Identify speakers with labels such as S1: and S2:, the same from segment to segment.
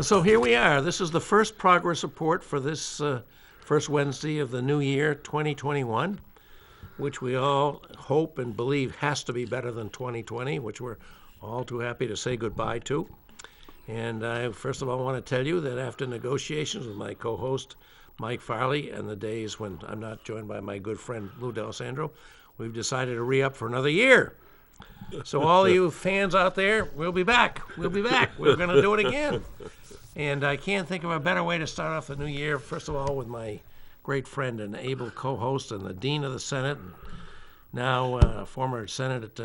S1: So here we are. This is the first progress report for this first Wednesday of the new year, 2021, which we all hope and believe has to be better than 2020, which we're all too happy to say goodbye to. And I first of all want to tell you that after negotiations with my co-host, Mike Farley, and the days when I'm not joined by my good friend Lou D'Alessandro, we've decided to re-up for another year. So all you fans out there, we'll be back. We'll be back. We're going to do it again. And I can't think of a better way to start off the new year, first of all, with my great friend and able co-host and the Dean of the Senate, and now former Senate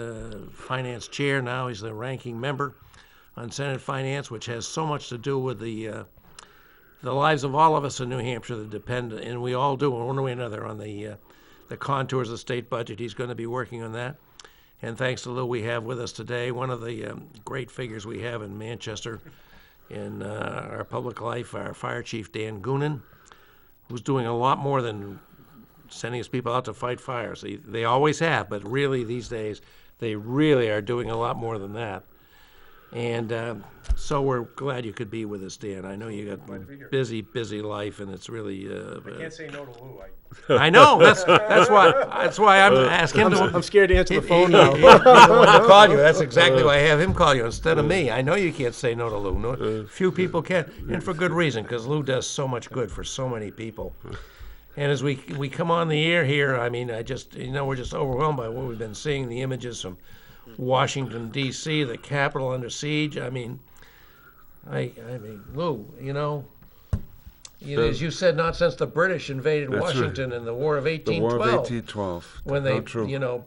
S1: Finance Chair. Now he's the ranking member on Senate Finance, which has so much to do with the lives of all of us in New Hampshire that depend, and we all do in one way or another, on the contours of the state budget. He's going to be working on that. And thanks to Lou, we have with us today one of the great figures we have in Manchester in our public life, our Fire Chief Dan Goonan, who's doing a lot more than sending his people out to fight fires. They always have, but really these days they really are doing a lot more than that. And so we're glad you could be with us, Dan. I know you got a busy life, and it's really.
S2: I can't say no to Lou.
S1: I know. That's why I'm asking him.
S2: I'm scared to answer the phone now.
S1: He's the one to call you. That's exactly why I have him call you instead of me. I know you can't say no to Lou. No, few people can, and for good reason, because Lou does so much good for so many people. And as we come on the air here, I mean, we're just overwhelmed by what we've been seeing, the images from Washington, D.C., the Capitol under siege. I mean, Lou, as you said, not since the British invaded Washington in the War of 1812.
S3: The War of 1812.
S1: When they,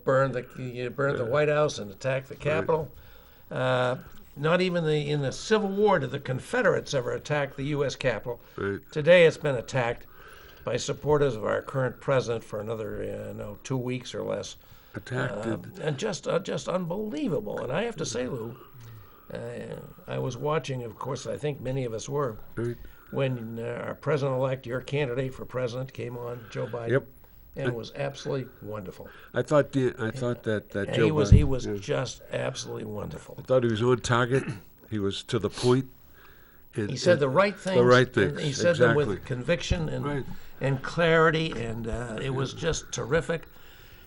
S1: burned the White House and attacked the Capitol. Right. Not even in the Civil War did the Confederates ever attack the U.S. Capitol.
S3: Right.
S1: Today it's been attacked by supporters of our current president for another 2 weeks or less. And just unbelievable. And I have to say, Lou, I was watching, of course, I think many of us were, when our president-elect, your candidate for president, came on, Joe Biden,
S3: Yep.
S1: and it was absolutely wonderful.
S3: I thought that
S1: And
S3: Joe
S1: he was just absolutely wonderful.
S3: I thought he was on target. He was to the point.
S1: He said the right things.
S3: The right things.
S1: He said them
S3: exactly.
S1: with conviction and clarity, and it was just terrific.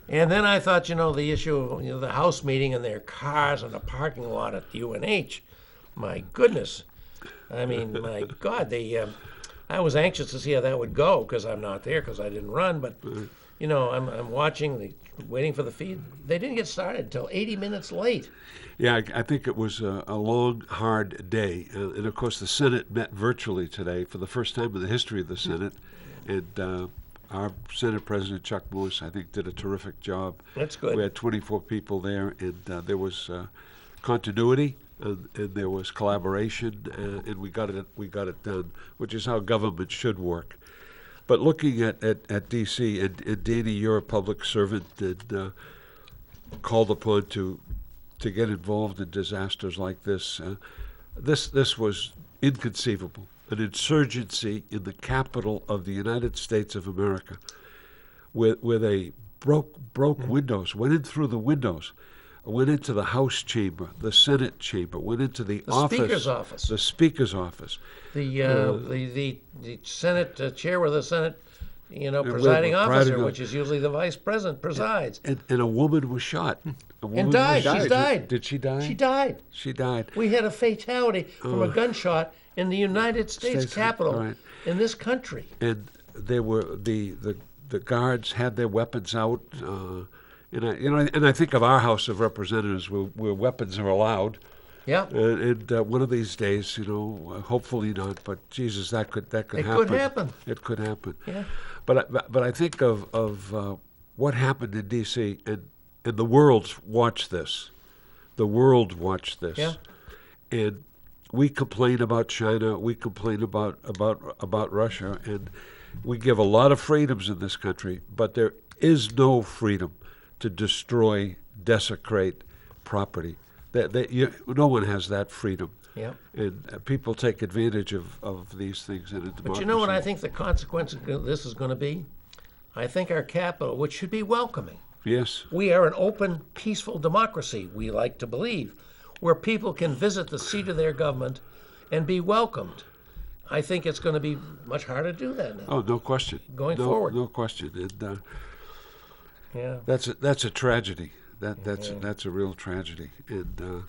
S1: And then I thought, the issue of the House meeting and their cars in the parking lot at UNH. My goodness. I mean, my God, I was anxious to see how that would go because I'm not there because I didn't run. But, I'm watching, waiting for the feed. They didn't get started until 80 minutes late.
S3: Yeah, I think it was a long, hard day. And, of course, the Senate met virtually today for the first time in the history of the Senate. And our Senate President, Chuck Morse, I think, did a terrific job.
S1: That's good.
S3: We had 24 people there, and there was continuity, and there was collaboration, and we got it done, which is how government should work. But looking at D.C., and Danny, you're a public servant and called upon to get involved in disasters like this. This was inconceivable. An insurgency in the capital of the United States of America, where they broke windows, went in through the windows, went into the House chamber, the Senate chamber, went into the
S1: Speaker's office.
S3: The Speaker's office.
S1: The Senate chair of the Senate, presiding officer, which is usually the vice president, presides.
S3: And a woman was shot.
S1: And died. She died.
S3: Did she die?
S1: She died.
S3: She died.
S1: We had a fatality from a gunshot in the United States Capitol in this country.
S3: And they were the guards had their weapons out, and I think of our House of Representatives where weapons are allowed.
S1: Yeah.
S3: And one of these days, hopefully not, but Jesus, that could happen.
S1: It could happen.
S3: It could happen.
S1: Yeah.
S3: But I think of what happened in D.C. and the world watched this. The world watched this.
S1: Yeah.
S3: And we complain about China. We complain about Russia, and we give a lot of freedoms in this country. But there is no freedom to destroy, desecrate property. No one has that freedom.
S1: Yeah.
S3: And people take advantage of these things in a democracy.
S1: But you know what I think the consequence of this is going to be? I think our capital, which should be welcoming.
S3: Yes.
S1: We are an open, peaceful democracy, we like to believe, where people can visit the seat of their government and be welcomed. I think it's going to be much harder to do that now.
S3: Oh, no question.
S1: Going forward.
S3: No question. And
S1: Yeah.
S3: that's a tragedy. That's a real tragedy. And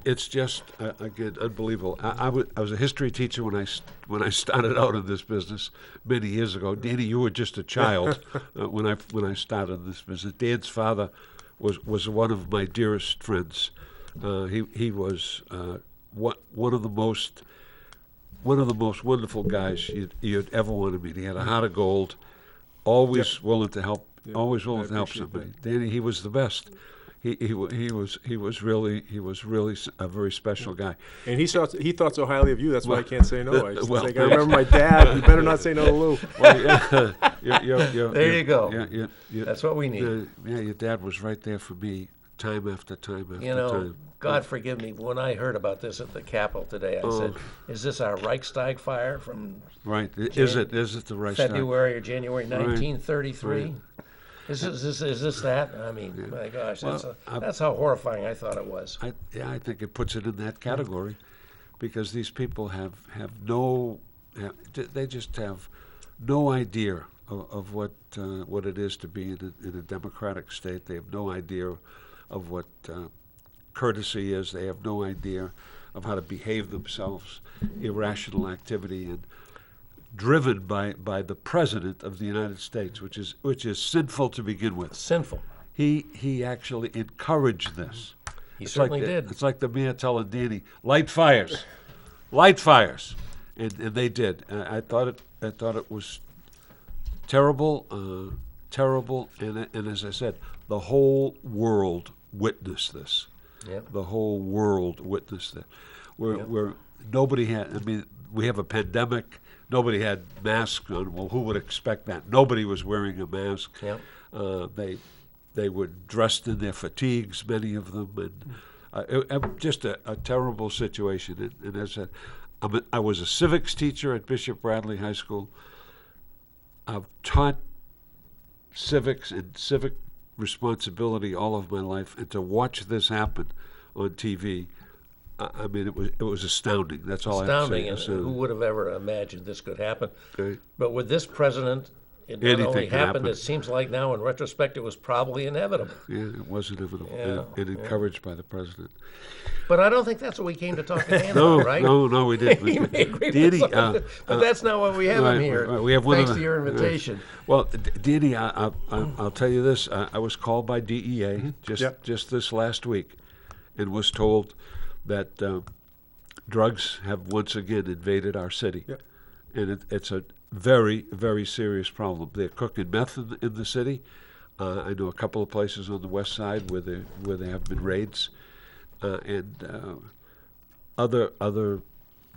S3: it's just again unbelievable. I was a history teacher when I started out in this business many years ago. Danny, you were just a child when I started this business. Dan's father was one of my dearest friends. He was one of the most wonderful guys you'd ever want to meet. He had a heart of gold, always willing to help, always willing to help somebody. Danny, he was the best. He was really a very special guy.
S2: And he thought so highly of you. That's why I can't say no. I
S3: Well,
S2: I remember my dad. You better not say no to Lou.
S3: Well,
S1: There you go.
S3: Yeah,
S1: That's what we need.
S3: your dad was right there for me, time after time after
S1: You know,
S3: time.
S1: God forgive me, when I heard about this at the Capitol today, I said, is this our Reichstag fire from
S3: Right? Is it the right start?
S1: February or January 1933?
S3: Right.
S1: Is this that? I mean, my gosh,
S3: Well,
S1: that's how horrifying I thought it was.
S3: I think it puts it in that category, because these people they just have no idea of what it is to be in a democratic state. They have no idea of what courtesy is. They have no idea of how to behave themselves. Irrational activity, and driven by the President of the United States, which is sinful to begin with.
S1: Sinful.
S3: He actually encouraged this.
S1: He
S3: It's
S1: certainly
S3: like
S1: did.
S3: It's like the mayor telling Danny, light fires, and they did. I thought it was terrible, and as I said, the whole world witnessed this.
S1: Yep.
S3: The whole world witnessed it. Where nobody had. I mean, we have a pandemic. Nobody had masks on. Well, who would expect that? Nobody was wearing a mask.
S1: Yep.
S3: They were dressed in their fatigues, many of them, and just a terrible situation. And as I said, I was a civics teacher at Bishop Bradley High School. I've taught civics and civic responsibility all of my life, and to watch this happen on TV, I mean, it was astounding. That's all
S1: Astounding,
S3: I
S1: and
S3: have to say.
S1: who would have ever imagined this could happen?
S3: Okay.
S1: But with this president, it not
S3: Anything
S1: only
S3: can
S1: happened,
S3: happen.
S1: it seems like now in retrospect it was probably inevitable.
S3: Yeah, it was inevitable,
S1: Yeah,
S3: and encouraged by the president.
S1: But I don't think that's what we came to talk to Dan
S3: No,
S1: about, right?
S3: no, we didn't.
S1: He may agree with
S3: Danny,
S1: some of it, but that's not why we have him here.
S3: right, we have one
S1: thanks
S3: of the-
S1: to your invitation.
S3: Well, Danny, I'll tell you this. I was called by DEA just this last week, and was told that drugs have once again invaded our city, and it's a very, very serious problem. They're cooking meth in the city. I know a couple of places on the west side where there have been raids, and other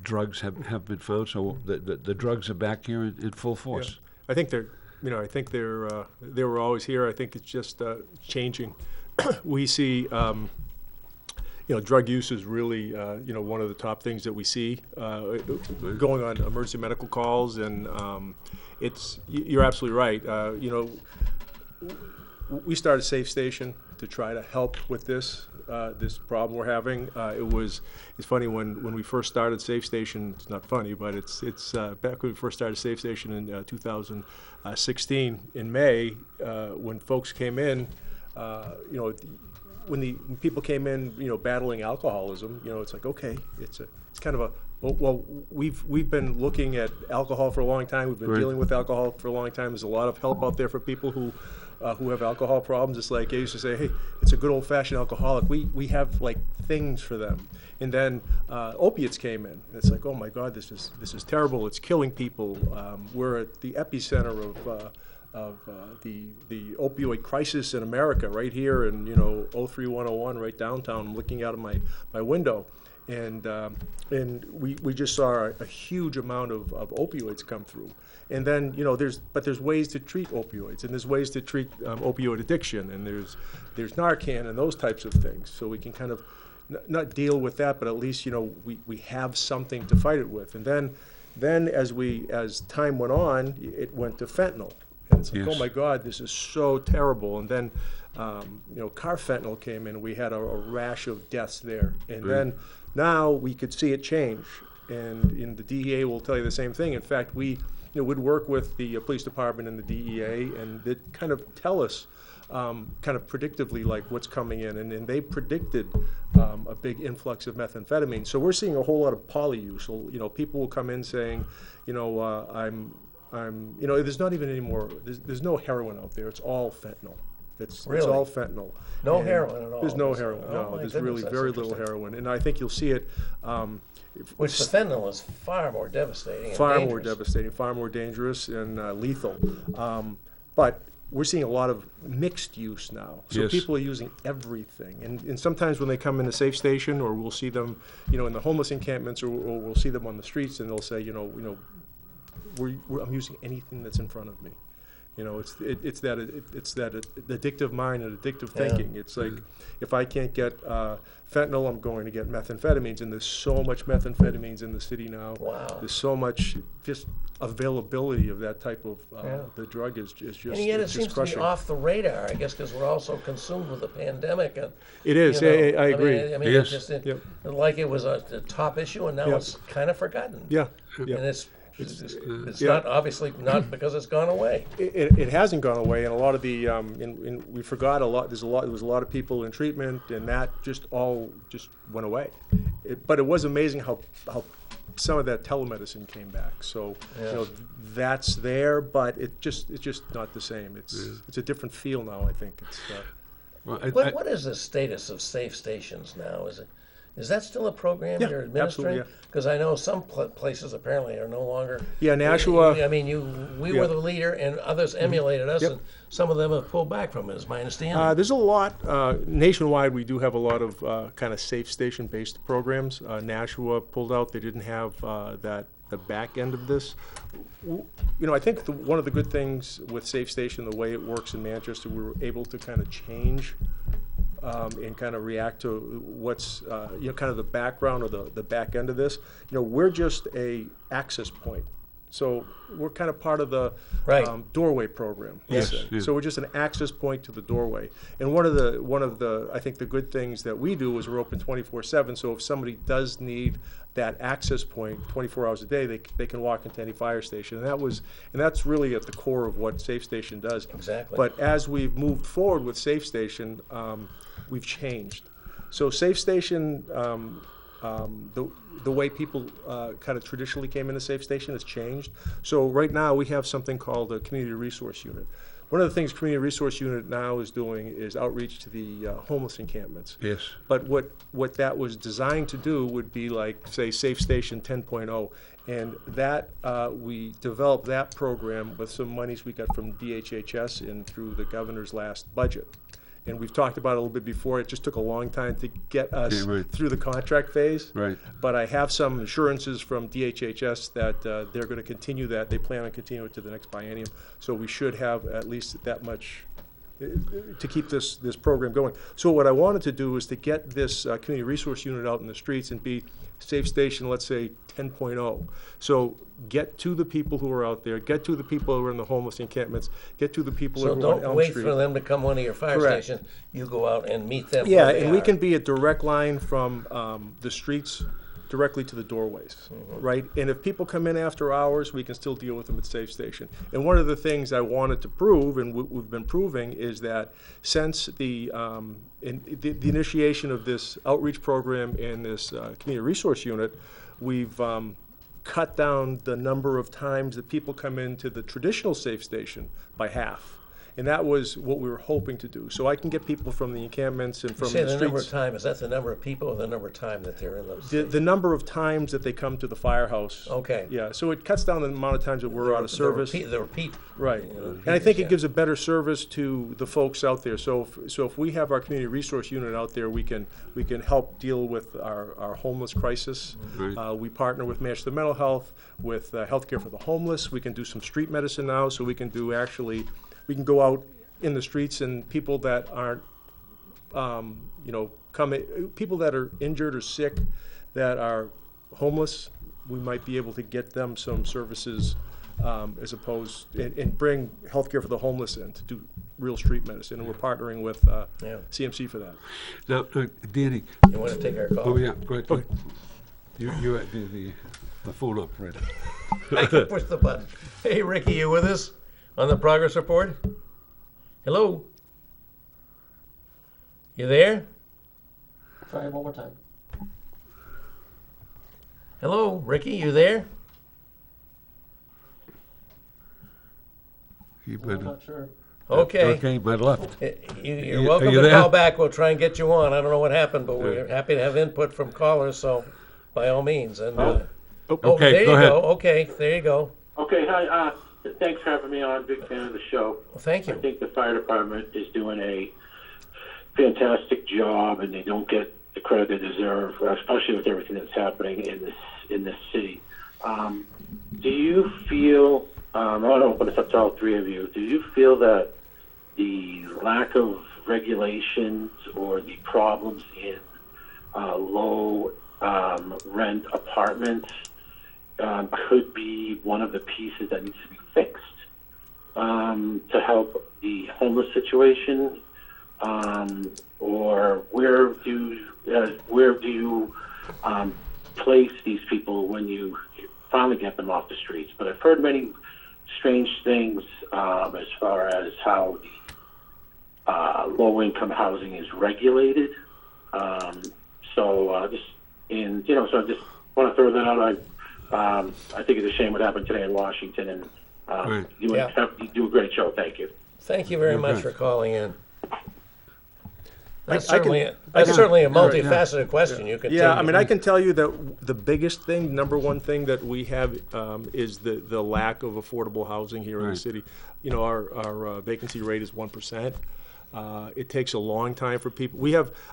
S3: drugs have been found. So the drugs are back here in full force.
S2: I think they were always here. I think it's just changing. We see, drug use is really, one of the top things that we see going on emergency medical calls, and you're absolutely right. We started Safe Station to try to help with this problem we're having. It's funny when we first started Safe Station. It's not funny, but it's back when we first started Safe Station in 2016 in May, when folks came in, when people came in, battling alcoholism, it's like, okay, it's kind of a, well, we've been looking at alcohol for a long time. We've been
S3: Right.
S2: dealing with alcohol for a long time. There's a lot of help out there for people who have alcohol problems. It's like I used to say, hey, it's a good old-fashioned alcoholic. We have like things for them. And then opiates came in. And it's like, oh my God, this is terrible. It's killing people. We're at the epicenter of the opioid crisis in America, right here in 03101, right downtown. I'm looking out of my window, and we just saw a huge amount of opioids come through. And then there's ways to treat opioids, and there's ways to treat opioid addiction, and there's Narcan and those types of things. So we can kind of not deal with that, but at least we have something to fight it with. And then as time went on, it went to fentanyl. And it's like,
S3: Yes.
S2: oh my God, this is so terrible. And then carfentanil came in. We had a rash of deaths there. And then now we could see it change. And in the DEA will tell you the same thing. In fact, we would work with the police department and the DEA, and they'd kind of tell us kind of predictively like what's coming in, and they predicted a big influx of methamphetamine. So we're seeing a whole lot of poly use. So, people will come in saying, there's not even any more, there's no heroin out there. It's all fentanyl. It's all fentanyl.
S1: No
S2: And
S1: heroin at all?
S2: There's no heroin.
S1: Oh,
S2: No,
S1: my
S2: there's
S1: goodness,
S2: really
S1: that's
S2: very little
S1: interesting.
S2: heroin. And I think you'll see it.
S1: Which the fentanyl is far more devastating and
S2: Far more
S1: dangerous.
S2: devastating, far more dangerous and lethal. But we're seeing a lot of mixed use now. So
S3: Yes.
S2: people are using everything. And sometimes when they come in the safe station, or we'll see them, in the homeless encampments, or we'll see them on the streets, and they'll say, I'm using anything that's in front of me. It's that addictive mind and addictive thinking. It's like, if I can't get fentanyl, I'm going to get methamphetamines, and there's so much methamphetamines in the city now.
S1: Wow.
S2: There's so much just availability of that type of the drug is just
S1: And yet it
S2: it's
S1: seems
S2: just
S1: to be
S2: crushing.
S1: off the radar, I guess, because we're all so consumed with the pandemic. And,
S2: It is. I agree.
S1: I mean,
S3: Yes.
S1: it's just
S2: Yep.
S1: like it was a top issue, and now
S2: Yep.
S1: it's kind of forgotten.
S2: Yeah.
S1: And
S2: Yeah.
S1: it's
S2: yeah.
S1: not, obviously not because it's gone away.
S2: It hasn't gone away, and a lot of the we forgot a lot. There was a lot of people in treatment, and that just went away. But it was amazing how some of that telemedicine came back. So that's there, but it's just not the same. It's a different feel now. I think it's.
S3: Well,
S1: What is the status of safe stations now? Is that still a program
S2: Yeah,
S1: you're administering?
S2: absolutely,
S1: Because I know some places apparently are no longer.
S2: Yeah, Nashua.
S1: I mean, we were the leader, and others emulated us,
S2: Yep.
S1: and some of them have pulled back from it, is my understanding.
S2: There's a lot nationwide. We do have a lot of kind of safe station-based programs. Nashua pulled out; they didn't have the back end of this. I think one of the good things with Safe Station, the way it works in Manchester, we were able to kind of change and kind of react to what's kind of the background or the back end of this. We're just a access point. So we're kind of part of the
S1: Right.
S2: doorway program.
S3: Yes,
S2: let's say.
S3: yeah.
S2: So we're just an access point to the doorway. And one of the I think the good things that we do is we're open 24/7. So if somebody does need that access point 24 hours a day, they can walk into any fire station. And that's really at the core of what Safe Station does.
S1: Exactly.
S2: But as we've moved forward with Safe Station, we've changed. So Safe Station, the way people kind of traditionally came into Safe Station has changed. So right now we have something called a Community Resource Unit. One of the things Community Resource Unit now is doing is outreach to the homeless encampments.
S3: Yes.
S2: But what that was designed to do would be like, say, Safe Station 10.0. And that we developed that program with some monies we got from DHHS and through the governor's last budget. And we've talked about it a little bit before. It just took a long time to get us
S3: Yeah, right.
S2: through the contract phase.
S3: Right.
S2: But I have some assurances from DHHS that they're going to continue that. They plan on continuing it to the next biennium. So we should have at least that much to keep this program going. So what I wanted to do is to get this community resource unit out in the streets and be Safe Station, let's say 10.0. So get to the people who are out there, get to the people who are in the homeless encampments, get to the people
S1: So
S2: who are on
S1: don't
S2: Elm
S1: wait
S2: Street.
S1: for them to come one of your fire
S2: Correct.
S1: stations. You go out and meet them.
S2: Yeah,
S1: where they
S2: and we
S1: are.
S2: can be a direct line from the streets directly to the doorways, right? And if people come in after hours, we can still deal with them at Safe Station. And one of the things I wanted to prove, and we've been proving, is that since the initiation of this outreach program and this community resource unit, we've cut down the number of times that people come into the traditional Safe Station by half. And that was what we were hoping to do. So I can get people from the encampments and from
S1: Say
S2: the
S1: the number of
S2: streets.
S1: time, is that the number of people or the number of time that they're in those?
S2: The number of times that they come to the firehouse.
S1: Okay.
S2: Yeah, so it cuts down the amount of times that we're out of service.
S1: The repeat.
S2: Right.
S1: you know,
S2: And I think
S1: yeah.
S2: it gives a better service to the folks out there. So if we have our community resource unit out there, we can help deal with our homeless crisis.
S3: Right.
S2: We partner with Manchester Mental Health, with Healthcare for the Homeless. We can do some street medicine now, so we can go out in the streets, and people that aren't, people that are injured or sick, that are homeless, we might be able to get them some services as opposed, and bring Healthcare for the Homeless in to real street medicine, and we're partnering with
S1: Yeah.
S2: CMC for that.
S3: Now, Danny,
S1: You want to take our call?
S3: oh yeah, go ahead. Go ahead. You had the phone operator.
S1: I can push the button. Hey, Ricky, you with us on the progress report? Hello? You there?
S4: Try it one more time.
S1: Hello, Ricky, you there?
S3: He
S4: I'm
S3: might-
S4: not sure.
S1: Okay.
S3: Okay, might have left.
S1: You're
S3: You-
S1: welcome
S3: are you
S1: to
S3: there?
S1: call back. We'll try and get you on. I don't know what happened, but we're happy to have input from callers, so by all means. And
S3: Okay,
S1: there
S3: go
S1: you
S3: ahead.
S1: go. Okay, there you go.
S5: Okay, hi. Thanks for having me on. Big fan of the show.
S1: Well, thank
S5: I
S1: you.
S5: think the fire department is doing a fantastic job, and they don't get the credit they deserve, especially with everything that's happening in this city. Do you feel? I want to open this up to all three of you. Do you feel that the lack of regulations or the problems in low rent apartments could be one of the pieces that needs to be fixed to help the homeless situation, or where do you place these people when you finally get them off the streets? But I've heard many strange things as far as how the low-income housing is regulated. So I just want to throw that out. I think it's a shame what happened today in Washington, and
S3: Right.
S5: you do a great show. Thank you.
S1: Thank you very much
S3: Okay.
S1: for calling in. That's
S2: I can-
S1: certainly,
S2: I
S1: that's
S2: can-
S1: certainly a
S2: yeah,
S1: multifaceted question. You can
S2: Yeah,
S1: take
S2: I
S1: it.
S2: mean, I can tell you that the biggest thing, number one thing that we have is the lack of affordable housing here in the
S3: Right.
S2: city. You know, our vacancy rate is 1%. It takes a long time for people.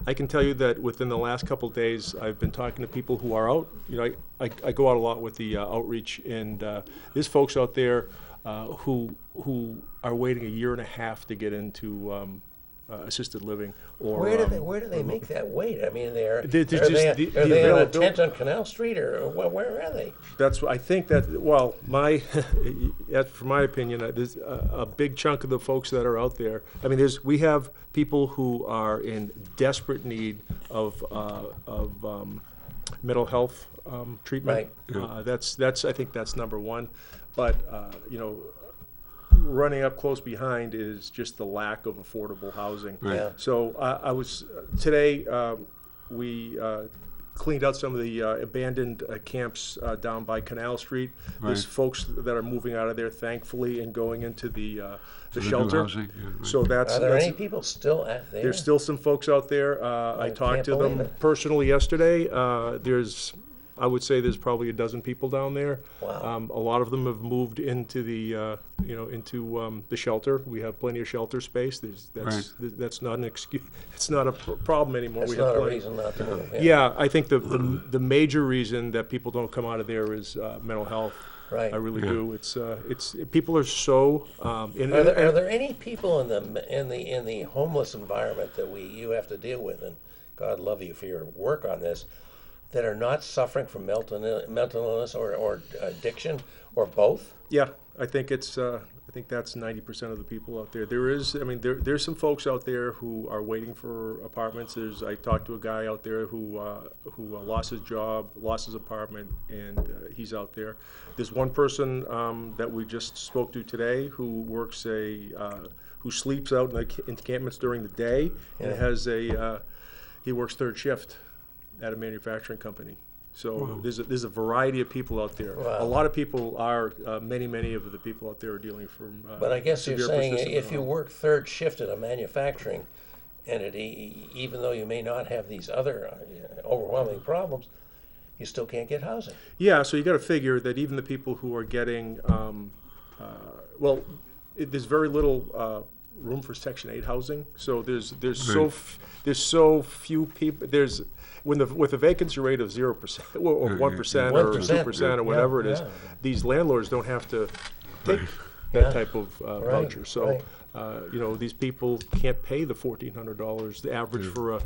S2: I can tell you that within the last couple of days, I've been talking to people who are out. You know, I go out a lot with the outreach, and there's folks out there who are waiting a year and a half to get into assisted living. Or
S1: Where do they make that wait? I mean, are
S2: They're
S1: they,
S2: just
S1: are
S2: the
S1: they on a
S2: availability-
S1: tent on Canal Street, or where are they?
S2: That's I think that well, from my opinion, there's a big chunk of the folks that are out there. I mean, we have people who are in desperate need of mental health treatment.
S1: Right.
S2: That's I think that's number one. But you know, running up close behind is just the lack of affordable housing.
S3: Right.
S1: Yeah.
S2: So I was today. We cleaned out some of the abandoned camps down by Canal Street. There's
S3: Right.
S2: folks that are moving out of there, thankfully, and going into the
S3: new
S2: shelter.
S3: housing, yeah, right.
S2: So that's
S1: Are there any people still out there?
S2: there's still some folks out there. I talked
S1: can't
S2: to them
S1: believe it.
S2: personally yesterday. I would say there's probably a dozen people down there.
S1: Wow.
S2: A lot of them have moved into the the shelter. We have plenty of shelter space. That's not an excuse. It's not a problem anymore.
S1: That's
S2: We have
S1: not a
S2: plenty.
S1: reason not to move.
S2: Yeah, I think the major reason that people don't come out of there is mental health.
S1: Right.
S2: I really do. It's people are so.
S1: Are there any people in the homeless environment that you have to deal with, and God love you for your work on this, that are not suffering from mental illness or addiction or both?
S2: Yeah, I think it's. I think that's 90% of the people out there. There's some folks out there who are waiting for apartments. I talked to a guy out there who lost his job, lost his apartment, and he's out there. There's one person that we just spoke to today who works who sleeps out in the encampments during the day and he works third shift at a manufacturing company. So there's a variety of people out there.
S1: Wow.
S2: A lot of people are, many of the people out there are dealing from
S1: But I guess you're
S2: severe
S1: saying
S2: persistent
S1: if you
S2: mental
S1: work third shift at a manufacturing entity, even though you may not have these other overwhelming problems, you still can't get housing.
S2: Yeah, so you got to figure that even the people who are getting, there's very little room for Section 8 housing. So there's so few people. With a vacancy rate of 0% or 1% or
S1: 1%,
S2: 2% or whatever it is,
S1: yeah.
S2: these landlords don't have to take
S1: Yeah.
S2: that type of voucher. So
S1: right.
S2: these people can't pay the $1,400, the average for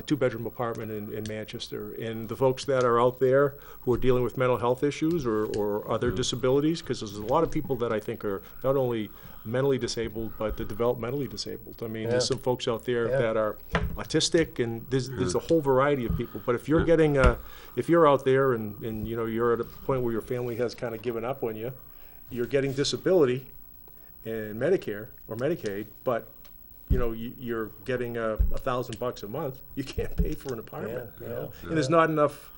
S2: two-bedroom apartment in Manchester. And the folks that are out there who are dealing with mental health issues or other disabilities, because there's a lot of people that I think are not only mentally disabled, but they're developmentally disabled. I mean, there's some folks out there that are autistic, and there's a whole variety of people. But if you're getting, if you're out there and you know, you're at a point where your family has kind of given up on you, you're getting disability and Medicare or Medicaid, but you know, you're getting $1,000 a month. You can't pay for an apartment, you know? And there's not enough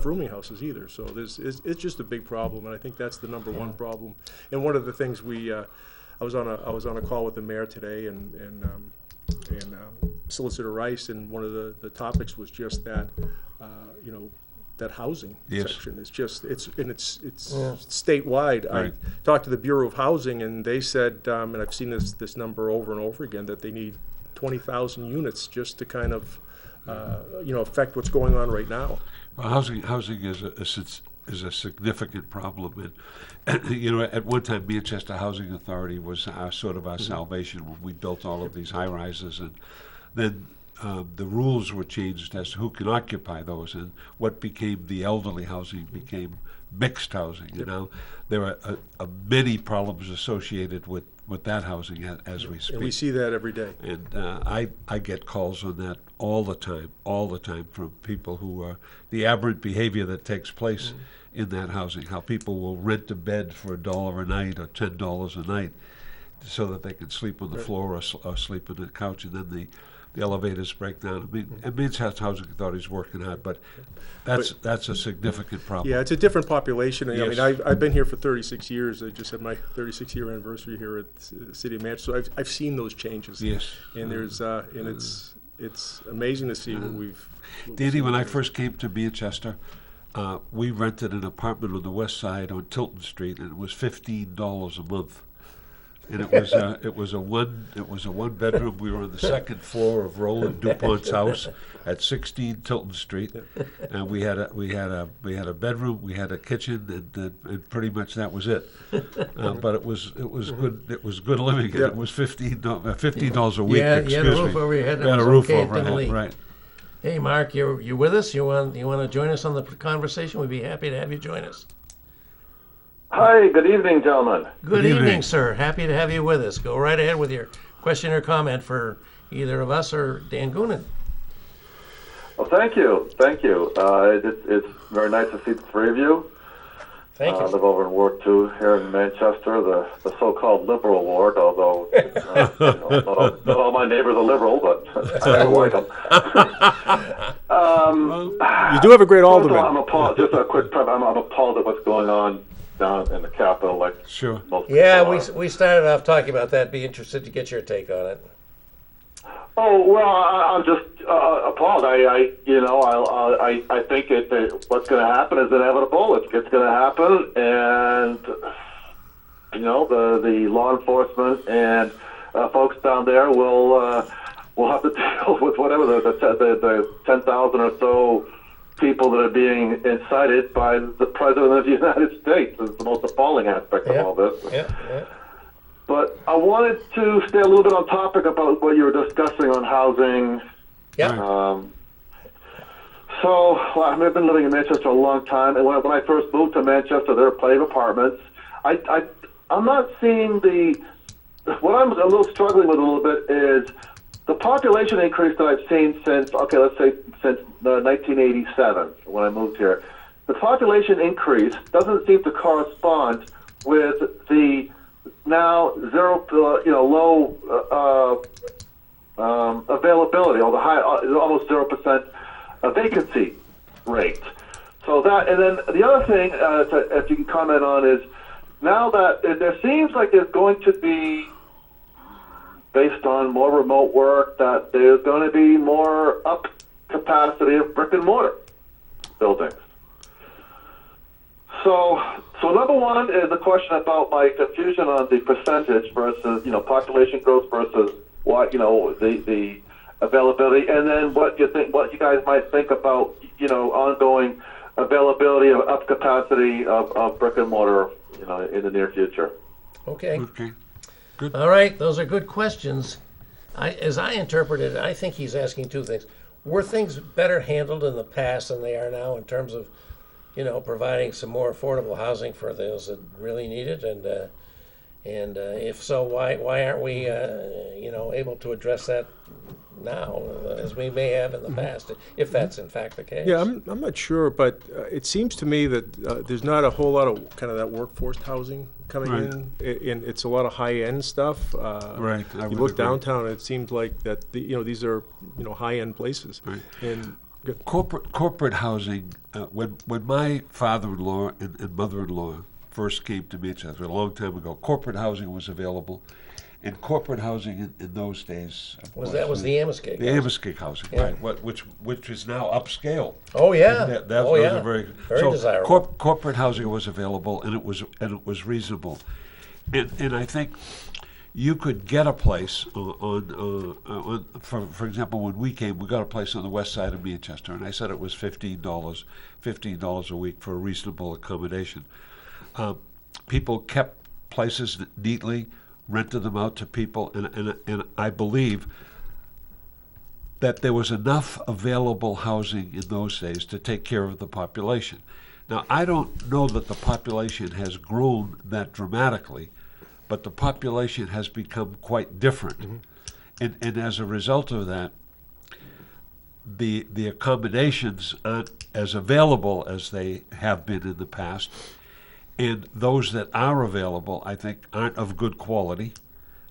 S2: rooming houses either. So it's just a big problem, and I think that's the number one problem. And one of the things I was on a call with the mayor today and Solicitor Rice, and one of the topics was just that, you know, that housing section. It's just it's statewide.
S3: Right.
S2: I talked to the Bureau of Housing, and they said, and I've seen this number over and over again, that they need 20,000 units just to kind of you know, affect what's going on right now.
S3: Well, housing is a significant problem, and you know, at one time, Manchester Housing Authority was our salvation when we built all of these high rises, and then the rules were changed as to who can occupy those, and what became the elderly housing became mixed housing. You know, there are many problems associated with that housing as we speak.
S2: And we see that every day.
S3: And I get calls on that all the time from people who are the aberrant behavior that takes place in that housing. How people will rent a bed for $1 a night or $10 a night so that they can sleep on the floor or sleep on the couch, and then the elevators break down. I mean, it means Housing Authority is working hard, but that's a significant problem.
S2: Yeah, it's a different population.
S3: Yes.
S2: I mean, I've been here for 36 years. I just had my 36-year anniversary here at the City of Manchester. So I've seen those changes.
S3: Yes.
S2: And there's and it's amazing to see what we've.
S3: Danny, when I first came to Manchester, we rented an apartment on the west side on Tilton Street, and it was $15 a month. And it was a one bedroom. We were on the second floor of Roland DuPont's house at 16 Tilton Street, and we had a bedroom, we had a kitchen, and pretty much that was it. But it was good living. And it was $15 a week.
S1: You had
S3: excuse
S1: a roof
S3: me.
S1: over your head.
S3: We had a roof over our head, right?
S1: Hey, Mark, you with us? You want to join us on the conversation? We'd be happy to have you join us.
S6: Hi, good evening, gentlemen.
S1: Good
S3: evening.
S1: evening, sir. Happy to have you with us. Go right ahead with your question or comment for either of us or Dan Goonan.
S6: Well, thank you. It's very nice to see the three of you.
S1: Thank you.
S6: I live over in Ward 2 here in Manchester, the so-called liberal ward, although not all my neighbors are liberal, but I don't like them.
S2: You do have a great alderman.
S6: I'm appalled. Just a quick prep. I'm appalled at what's going on down in the Capitol. Like
S3: Sure.
S6: most
S1: Yeah,
S6: people are.
S1: we started off talking about that. Be interested to get your take on it.
S6: Oh well, I'm just appalled. I think that what's going to happen is inevitable. It's going to happen, and you know the law enforcement and folks down there will have to deal with whatever the 10,000 or so people that are being incited by the President of the United States. Is the most appalling aspect of all this.
S1: Yeah.
S6: But I wanted to stay a little bit on topic about what you were discussing on housing.
S1: Yeah.
S6: So I've been living in Manchester a long time, and when I first moved to Manchester, there were plenty of apartments. I'm not seeing what I'm a little struggling with a little bit is the population increase that I've seen since 1987 when I moved here. The population increase doesn't seem to correspond with the now low availability, or the high, almost 0% vacancy rate. So that, and then the other thing, if you can comment on, is now that there seems like there's going to be, based on more remote work, that there's going to be more up capacity of brick and mortar buildings. So number one is the question about my confusion on the percentage versus, population growth versus what, the availability, and then what you guys might think about, ongoing availability of up capacity of brick and mortar, in the near future.
S1: Okay.
S3: Good.
S1: All right. Those are good questions. As I interpret it, I think he's asking two things. were things better handled in the past than they are now in terms of, providing some more affordable housing for those that really need it? And if so, why aren't we, able to address that now as we may have in the past, if that's in fact the case?
S2: Yeah, I'm not sure, but it seems to me that there's not a whole lot of kind of that workforce housing coming
S3: Right.
S2: in, and it's a lot of high-end stuff.
S3: Right, I
S2: You
S3: would
S2: look
S3: agree.
S2: downtown, it seems like that these are high-end places.
S3: Right.
S2: And
S3: Corporate housing, when my father-in-law and mother-in-law first came to Manchester a long time ago, corporate housing was available. And corporate housing in those days
S1: Was the Amoskeag?
S3: the Amoskeag housing,
S1: Yeah.
S3: right? Which is now upscale.
S1: Oh yeah.
S3: And
S1: Oh
S3: those
S1: yeah.
S3: are very
S1: Very desirable.
S3: Corporate housing was available, and it was reasonable. And I think you could get a place for example, when we came, we got a place on the west side of Manchester, and I said it was $15 a week for a reasonable accommodation. People kept places neatly, rented them out to people, and I believe that there was enough available housing in those days to take care of the population. Now, I don't know that the population has grown that dramatically, but the population has become quite different. And as a result of that, the accommodations aren't as available as they have been in the past. And those that are available, I think, aren't of good quality,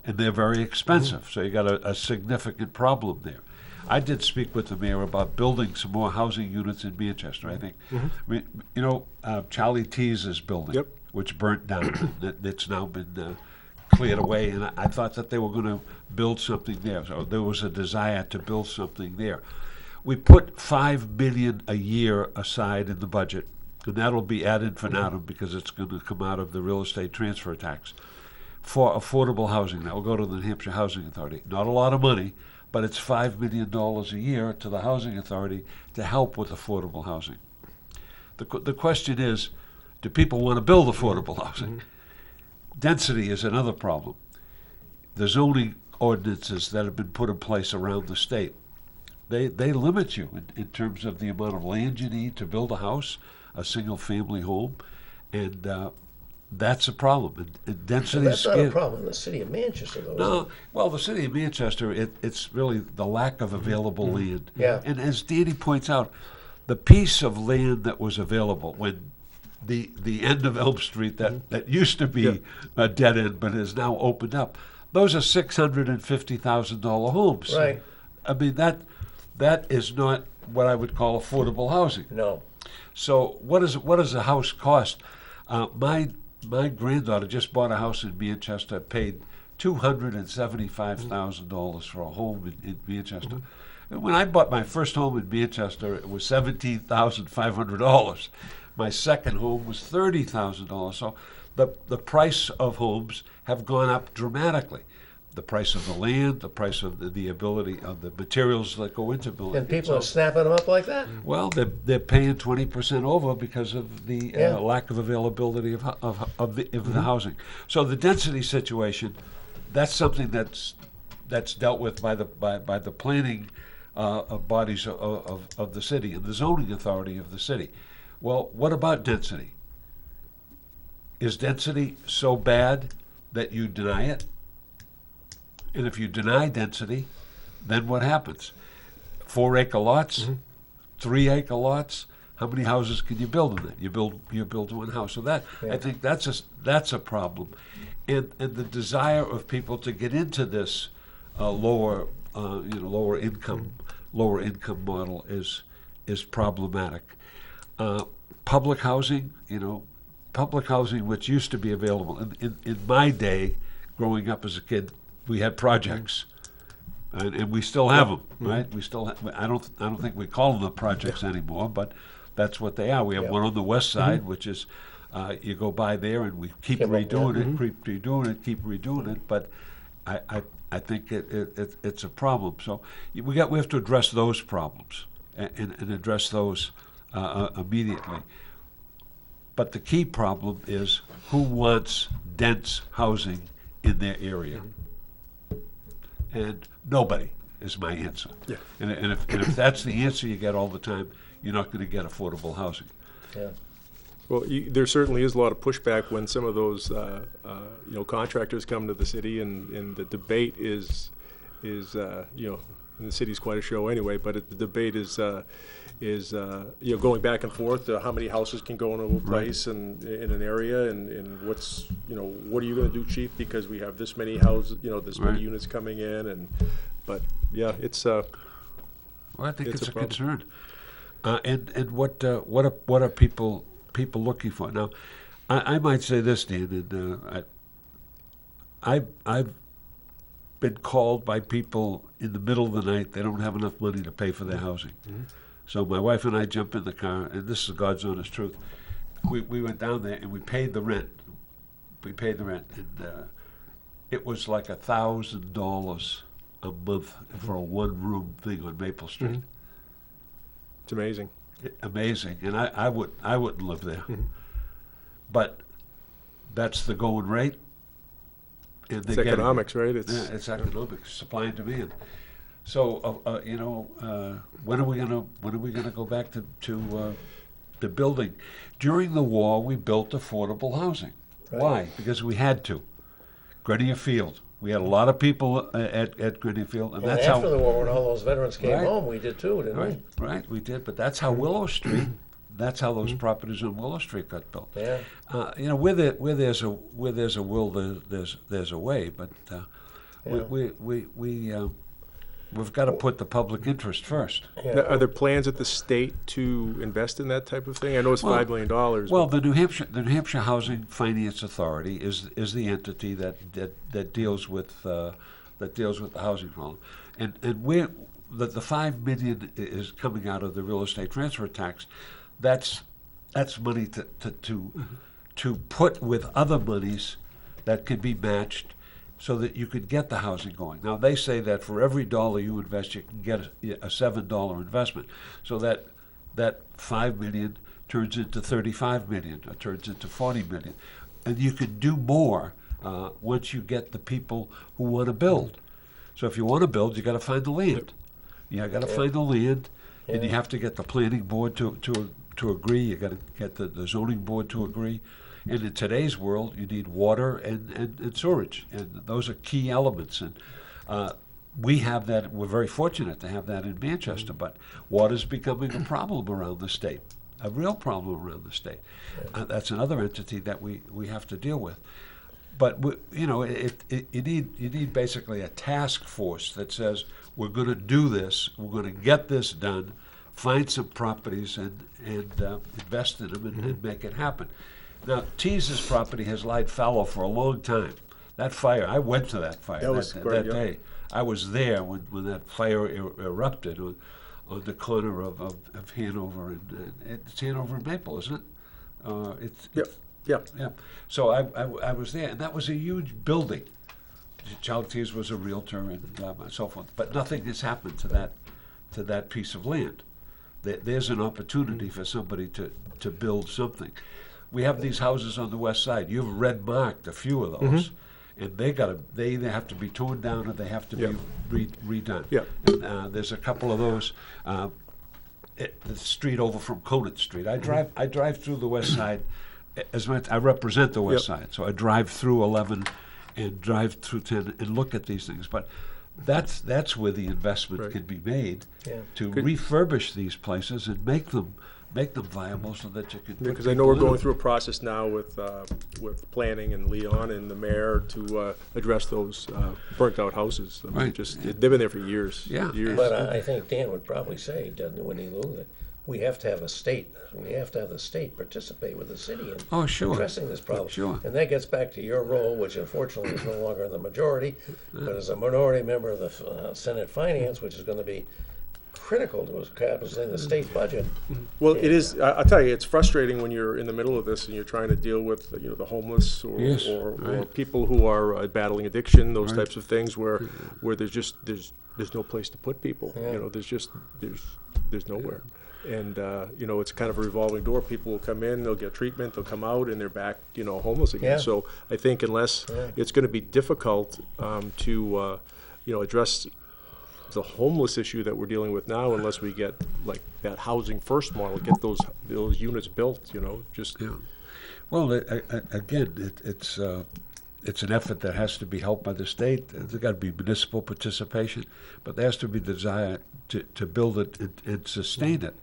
S3: and they're very expensive. So you got a significant problem there. I did speak with the mayor about building some more housing units in Manchester. I think, Charlie Tease's building,
S2: Yep.
S3: which burnt down, that's now been cleared away, and I thought that they were going to build something there. So there was a desire to build something there. We put $5 million a year aside in the budget, and that'll be ad infinitum because it's going to come out of the real estate transfer tax for affordable housing. That will go to the New Hampshire Housing Authority. Not a lot of money, but it's $5 million a year to the Housing Authority to help with affordable housing. The question is, do people want to build affordable housing? Density is another problem. The zoning ordinances that have been put in place around the state, they limit you in terms of the amount of land you need to build a house, a single-family home, and that's a problem. And density
S1: That's not a
S3: scarce.
S1: problem in the city of Manchester, though. is it?
S3: No, well, the city of Manchester, it's really the lack of available land.
S1: Yeah.
S3: And as Danny points out, the piece of land that was available when the end of Elm Street that used to be a dead end but is now opened up, those are $650,000 homes.
S1: Right.
S3: I mean, that is not what I would call affordable housing.
S1: No.
S3: So what does a house cost? My granddaughter just bought a house in Manchester, paid $275,000 for a home in Manchester. And when I bought my first home in Manchester, it was $17,500. My second home was $30,000. So the price of homes have gone up dramatically. The price of the land, the price of the ability of the materials that go into building.
S1: And people are snapping them up like that?
S3: Well, they're paying 20% over because of the
S1: Yeah.
S3: lack of availability of the housing. So the density situation, that's something that's dealt with by the planning bodies of the city and the zoning authority of the city. Well, what about density? Is density so bad that you deny it? And if you deny density, then what happens? 4-acre lots, 3-acre lots. How many houses can you build in that? You build one house. So that I think that's a problem, and the desire of people to get into this lower income model is problematic. Public housing, which used to be available in my day, growing up as a kid, we had projects, and we still have them, right? We still have, I don't think we call them the projects anymore, but that's what they are. We have one on the west side, which is you go by there and we keep redoing it, but I think it's a problem. So we have to address those problems and address those immediately. But the key problem is who wants dense housing in their area. And nobody. is my answer.
S2: Yeah.
S3: And if that's the answer you get all the time, you're not going to get affordable housing.
S4: Yeah.
S2: Well, there certainly is a lot of pushback when some of those, contractors come to the city, and the debate is, and the city's quite a show anyway, but the debate is going back and forth, how many houses can go in a place and in an area, and what are you going to do, chief, because we have this many houses, this many
S3: Right.
S2: units coming in, but yeah, it's
S3: Well, I think
S2: It's
S3: it's
S2: a
S3: a
S2: problem.
S3: concern. And what are people looking for now? I might say this, Dan, and I've been called by people in the middle of the night. They don't have enough money to pay for their housing. So my wife and I jump in the car, and this is God's honest truth. We went down there and we paid the rent. We paid the rent, and it was like $1,000 a month for a one-room thing on Maple Street.
S2: it's amazing.
S3: Amazing, and I wouldn't live there. But that's the going rate. And
S2: It's economics, right?
S3: It's economics, supply and demand. So when are we gonna go back to building? During the war, we built affordable housing. Why? Because we had to. Grenier Field. We had a lot of people at Grenier Field, and
S1: And
S3: that's
S1: after
S3: how.
S1: the war, when all those veterans came
S3: Right.
S1: home, we did too, didn't
S3: Right, right, we did, but that's how Willow Street. That's how those properties on Willow Street got built.
S1: we? Yeah.
S3: Where there's a will, there's a way. But we've got to put the public interest first.
S1: Yeah.
S2: Are there plans at the state to invest in that type of thing? I know it's
S3: Well-
S2: $5 million.
S3: Well, the New Hampshire Housing Finance Authority is the entity that deals with the housing problem, and the $5 million is coming out of the real estate transfer tax. That's money to put with other monies that can be matched, so that you could get the housing going. Now they say that for every dollar you invest, you can get a $7 investment. So that $5 million turns into $35 million, or turns into $40 million, and you can do more once you get the people who want to build. So if you want to build, you got to find the land. You got to find the land, and you have to get the planning board to agree. You got to get the zoning board to agree. And in today's world, you need water and sewerage, and those are key elements. And we have that. We're very fortunate to have that in Manchester, but water's becoming a problem around the state, a real problem around the state. That's another entity that we have to deal with. But you need basically a task force that says we're going to do this, we're going to get this done, find some properties and invest in them and make it happen. Now, Tease's property has lied fallow for a long time. That fire, I went to that fire
S2: That was great, yeah.
S3: day. I was there when that fire erupted on the corner of Hanover and it's Hanover and Maple, isn't it?
S2: Yep.
S3: Yeah. So I was there, and that was a huge building. Charlie Tease was a realtor and so forth, but nothing has happened to that piece of land. There's an opportunity for somebody to build something. We have these houses on the west side. You've red marked a few of those, and they either have to be torn down or they have to be redone.
S2: Yeah.
S3: And there's a couple of those. The street over from Conant Street. I drive through the west side. I represent the west side, so I drive through 11 and drive through 10 and look at these things. But that's where the investment
S2: Right.
S3: can be made to
S2: Could-
S3: refurbish these places and make them viable so that you can. put
S2: Because I know we're
S3: people in
S2: going
S3: them.
S2: through a process now with planning and Leon and the mayor to address those burnt-out houses. I mean,
S3: Right.
S2: they've been there for years.
S3: Yeah.
S2: Years.
S1: But I think Dan would probably say, doesn't he, Winnie Lou, that we have to have the state participate with the city in
S3: Oh, sure.
S1: addressing this problem.
S3: Sure.
S1: And that gets back to your role, which unfortunately is no longer in the majority, but as a minority member of the Senate Finance, which is going to be critical to establishing the state budget.
S2: Well, it is. I'll tell you, it's frustrating when you're in the middle of this and you're trying to deal with the homeless or
S3: Yes,
S2: or
S3: right.
S2: people who are battling addiction, those
S3: Right.
S2: types of things, where there's no place to put people.
S1: Yeah.
S2: There's nowhere, and it's kind of a revolving door. People will come in, they'll get treatment, they'll come out, and they're back homeless again.
S1: Yeah.
S2: So I think unless it's going to be difficult to address the homeless issue that we're dealing with now unless we get like that housing first model, get those units built, just.
S3: Yeah. Well, again, it's an effort that has to be helped by the state. There's got to be municipal participation, but there has to be the desire to build it and sustain it.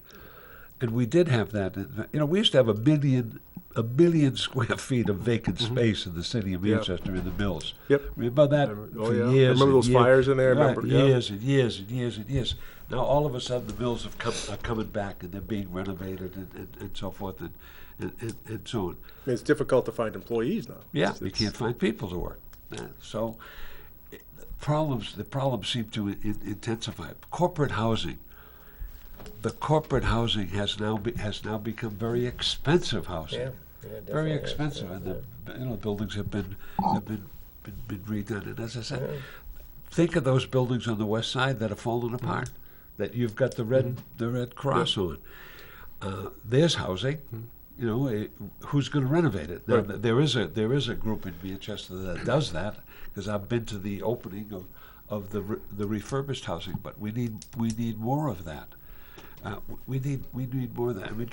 S3: And we did have that. We used to have a million square feet of vacant space in the city of Manchester in the mills.
S2: Yep.
S3: Remember that?
S2: Oh,
S3: For
S2: yeah.
S3: years.
S2: Remember those
S3: and years.
S2: fires in there?
S3: Right,
S2: Remember, yeah.
S3: years and years and years and years. Now all of a sudden the mills are coming back and they're being renovated and so forth and so on.
S2: It's difficult to find employees now.
S3: Yeah,
S2: It's-
S3: you can't find people to work. So the problems seem to intensify. Corporate housing. The corporate housing has now become very expensive housing.
S1: Yeah,
S3: Very
S1: definitely.
S3: expensive, and the buildings have been redone. And as I said, think of those buildings on the west side that are falling apart, that you've got the red cross on. There's housing. Who's going to renovate it? Now,
S2: Right.
S3: there is a group in Manchester that does that, because I've been to the opening of the refurbished housing. But we need more of that. We need more of that. I mean,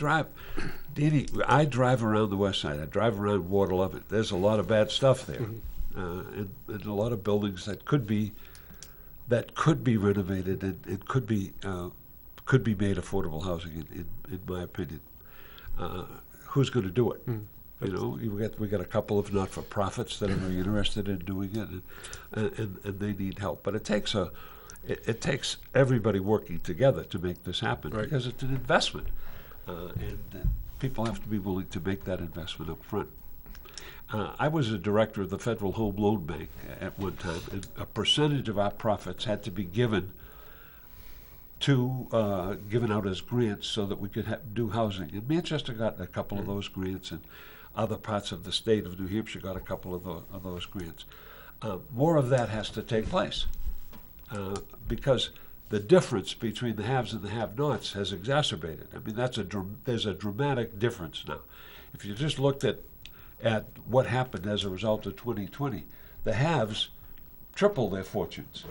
S3: I drive around the west side. I drive around Ward 11. There's a lot of bad stuff there, and a lot of buildings that could be renovated and could be made affordable housing. In my opinion, who's going to do it? We got a couple of not-for-profits that are very interested in doing it, and they need help. But it takes everybody working together to make this happen,
S2: Right.
S3: because it's an investment, and people have to be willing to make that investment up front. I was a director of the Federal Home Loan Bank at one time, and a percentage of our profits had to be given out as grants so that we could do housing. And Manchester got a couple of those grants, and other parts of the state of New Hampshire got a couple of those grants. More of that has to take place. Because the difference between the haves and the have-nots has exacerbated. I mean, there's a dramatic difference now. If you just looked at what happened as a result of 2020, the haves tripled their fortunes.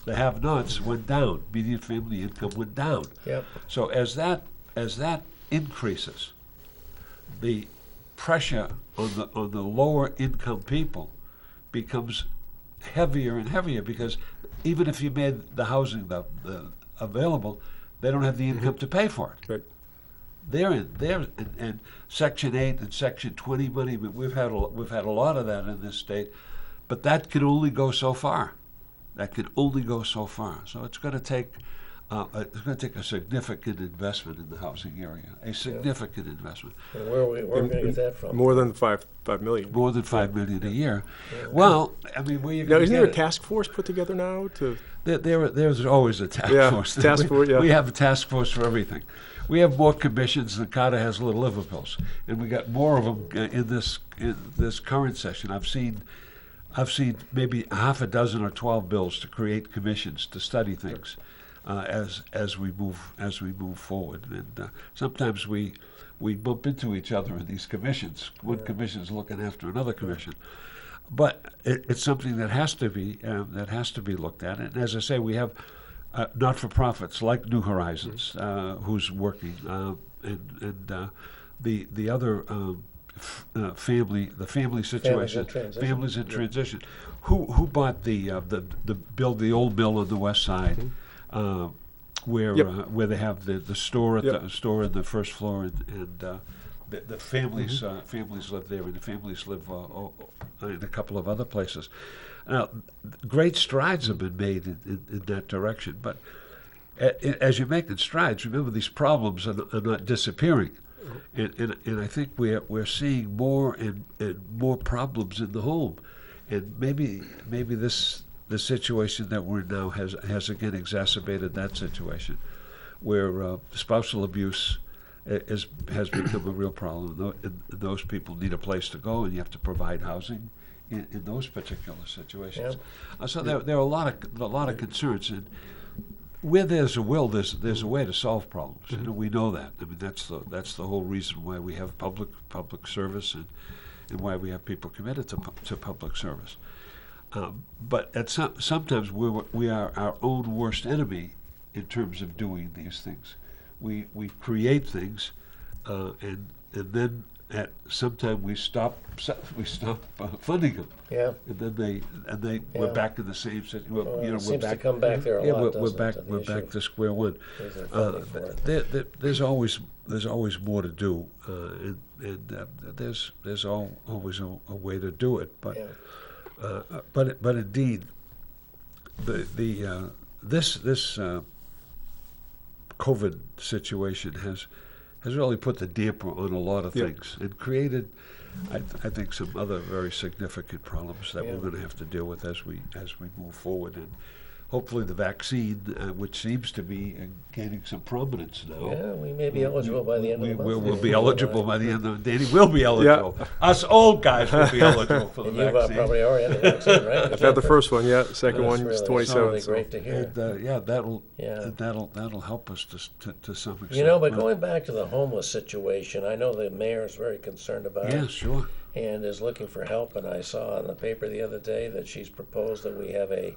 S3: The have-nots went down. Median family income went down.
S1: Yep.
S3: So as that increases, the pressure on the lower income people becomes heavier and heavier, because even if you made the housing available, they don't have the income to pay for it.
S2: Right.
S3: They're in Section 8 and Section 20 money. But we've had a lot of that in this state, but that can only go so far. So it's going to take a significant investment in the housing area. A significant investment.
S1: And where are we going to get that from?
S2: More than $5 million.
S3: More than $5 million a year. Well, I mean, where you
S2: Now,
S3: going to
S2: isn't
S3: get
S2: there a
S3: it?
S2: task force put together now to?
S3: There's always a task
S2: Yeah,
S3: force.
S2: task force, yeah.
S3: We have a task force for everything. We have more commissions than Carter has little Liverpools, and we got more of them in this current session. I've seen maybe half a dozen or 12 bills to create commissions to study things as we move forward. And sometimes we bump into each other in these commissions. One commission's looking after another commission. But it's something that has to be looked at. And as I say, we have not-for-profits like New Horizons, who's working, and the other family situation, families in transition, who bought the old mill on the west side, where they have the store at the store in the first floor, and the families families live there, and the families live in a couple of other places. Now, great strides have been made in that direction, but as you're making strides, remember these problems are not disappearing, and I think we're seeing more and more problems in the home, and maybe the situation that we're in now has again exacerbated that situation, where spousal abuse has become a real problem. And those people need a place to go, and you have to provide housing in those particular situations. So there are a lot of concerns, and where there's a will, there's a way to solve problems. And we know that. I mean, that's the whole reason why we have public service and why we have people committed to public service. But sometimes we are our own worst enemy in terms of doing these things. We create things, and then at some time we stop funding them.
S1: Yeah.
S3: And then we're
S1: Yeah.
S3: back in the same situation.
S1: Well,
S3: we're
S1: it seems to
S3: back.
S1: come back there a
S3: yeah,
S1: lot,
S3: we're
S1: doesn't
S3: back.
S1: it, the
S3: We're
S1: issue?
S3: back to square one.
S1: Is there funding for it?
S3: There's always more to do, and there's always a way to do it. But
S1: Yeah.
S3: but indeed, this COVID situation has really put the damper on a lot of
S2: Yeah.
S3: things and created, I think, some other very significant problems that
S1: Yeah.
S3: we're going to have to deal with as we move forward. And hopefully, the vaccine, which seems to be gaining some prominence now.
S1: Yeah, we may be eligible by the end of the month.
S3: We'll be eligible by the end of Danny will be eligible. Us old guys will be eligible for the
S1: And you've
S3: vaccine.
S1: probably already had the vaccine, right?
S2: I've had the first one, yeah. Second
S1: That's
S2: one is
S1: really
S2: 27th.
S1: great to hear.
S3: And, yeah,
S1: Yeah.
S3: that'll help us to some extent.
S1: You know, but going back to the homeless situation, I know the mayor is very concerned about
S3: Yeah,
S1: it
S3: sure.
S1: and is looking for help. And I saw in the paper the other day that she's proposed that we have a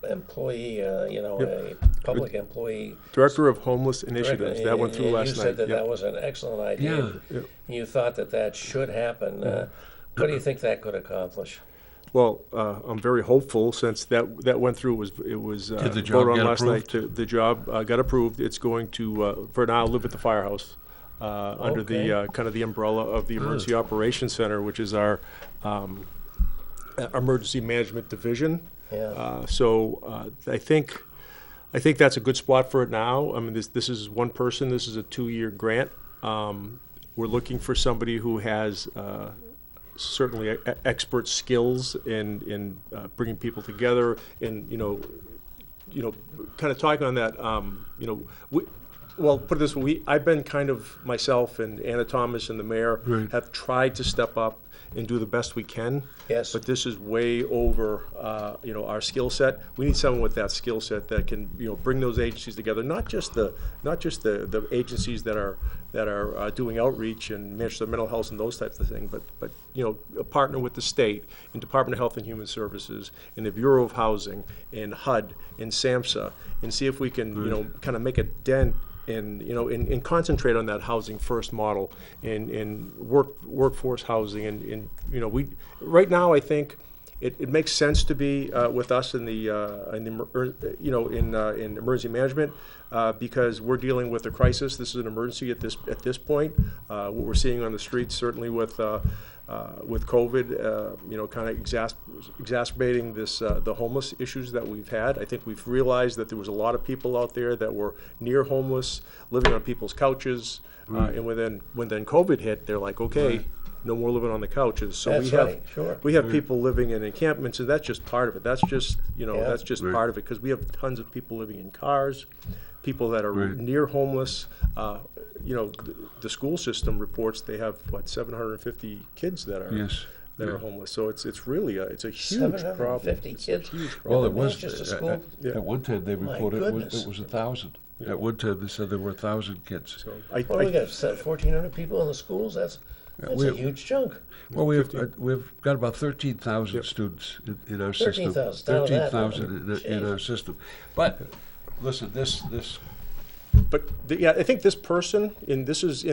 S1: employee, a public employee.
S2: Director of Homeless Initiatives. That went through
S1: And
S2: last
S1: you
S2: night.
S1: said that
S2: yeah.
S1: that was an excellent idea.
S3: Yeah.
S1: You thought that should happen. What do you think that could accomplish?
S2: Well, I'm very hopeful since that went through. It was
S3: Did the
S2: voted
S3: job
S2: on
S3: get
S2: last night.
S3: approved?
S2: The job got approved. It's going to for now live at the firehouse under the
S1: Okay.
S2: kind of the umbrella of the Emergency Operations Center, which is our emergency management division.
S1: Yeah.
S2: I think that's a good spot for it now. I mean, this is one person. This is a 2-year grant. We're looking for somebody who has certainly expert skills in bringing people together, and kind of talking on that. Well, put it this way: I've been kind of myself and Anna Thomas and the mayor
S3: Right.
S2: have tried to step up and do the best we can.
S1: Yes.
S2: But this is way over, our skill set. We need someone with that skill set that can, bring those agencies together. Not just the agencies that are doing outreach and manage their mental health and those types of things, but partner with the state and Department of Health and Human Services and the Bureau of Housing and HUD and SAMHSA and see if we can, kind of make a dent and concentrate on that housing first model and workforce housing and we right now I think it makes sense to be with us in emergency management because we're dealing with a crisis. This is an emergency at this point. What we're seeing on the streets, certainly with COVID, kind of exacerbating this the homeless issues that we've had. I think we've realized that there was a lot of people out there that were near homeless, living on people's couches, and when then COVID hit, they're like, okay. No more living on the couches. So
S1: That's right, sure.
S2: we have people living in encampments, and that's just part of it. That's just that's just
S3: Right.
S2: part of it because we have tons of people living in cars, people that are
S3: Right.
S2: near homeless. The school system reports they have 750 kids that are
S3: Yes.
S2: that
S3: Yeah.
S2: are homeless. So it's really a huge problem.
S1: 750
S2: It's
S1: kids?
S2: a huge
S3: Well,
S2: problem.
S3: it was
S1: just a
S3: at-
S1: school?
S3: At one time they
S1: My
S3: reported
S1: goodness.
S3: it was 1,000. At one time they said there were 1,000 kids.
S2: So
S1: What do we got? 1,400 people in the schools? That's
S3: we-
S1: a huge chunk.
S3: Well, we've got about 13,000 students in our system.
S1: 13,000, down to that.
S3: 13,000 in our system. But listen, this
S2: I think this person, and this is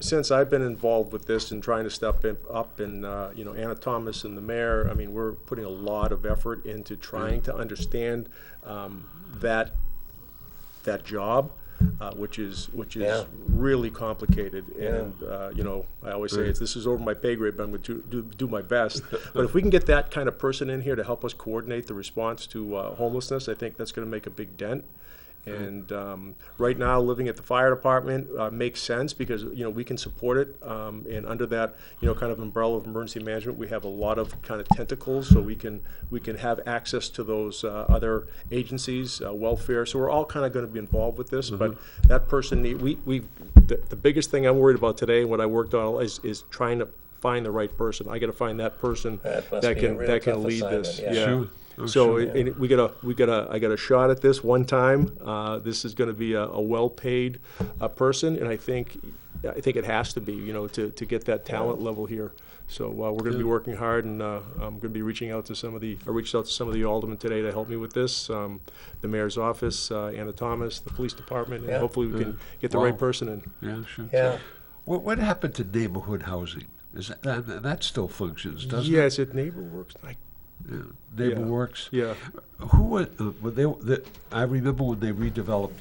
S2: since I've been involved with this and trying to step up, and Anna Thomas and the mayor, I mean, we're putting a lot of effort into trying to understand that job, which is
S1: Yeah.
S2: really complicated. And I always say this is over my pay grade, but I'm going to do my best. But if we can get that kind of person in here to help us coordinate the response to homelessness, I think that's going to make a big dent. And right now, living at the fire department makes sense because we can support it, and under that kind of umbrella of emergency management, we have a lot of kind of tentacles, so we can have access to those other agencies, welfare. So we're all kind of going to be involved with this. But that person, the biggest thing I'm worried about today, and what I worked on is trying to find the right person. I got to find that person
S1: That must
S2: that
S1: be a
S2: can
S1: real tough
S2: lead this.
S1: assignment, yeah.
S3: Sure. Oh,
S2: So
S3: sure.
S2: I got a shot at this one time. This is going to be a well-paid person, and I think I think it has to be, to get that talent level here. So we're going to be working hard, and I'm going to be reaching out to I reached out to some of the aldermen today to help me with this, the mayor's office, Anna Thomas, the police department, and
S1: Yeah.
S2: hopefully we can get the
S3: Wow.
S2: right person in.
S3: Yeah, sure.
S1: Yeah.
S3: What happened to neighborhood housing? Is that still functions, doesn't
S2: Yes, it neighbor works.
S3: it? Yeah. Neighbor
S2: Yeah.
S3: Works.
S2: Yeah.
S3: Who were I remember when they redeveloped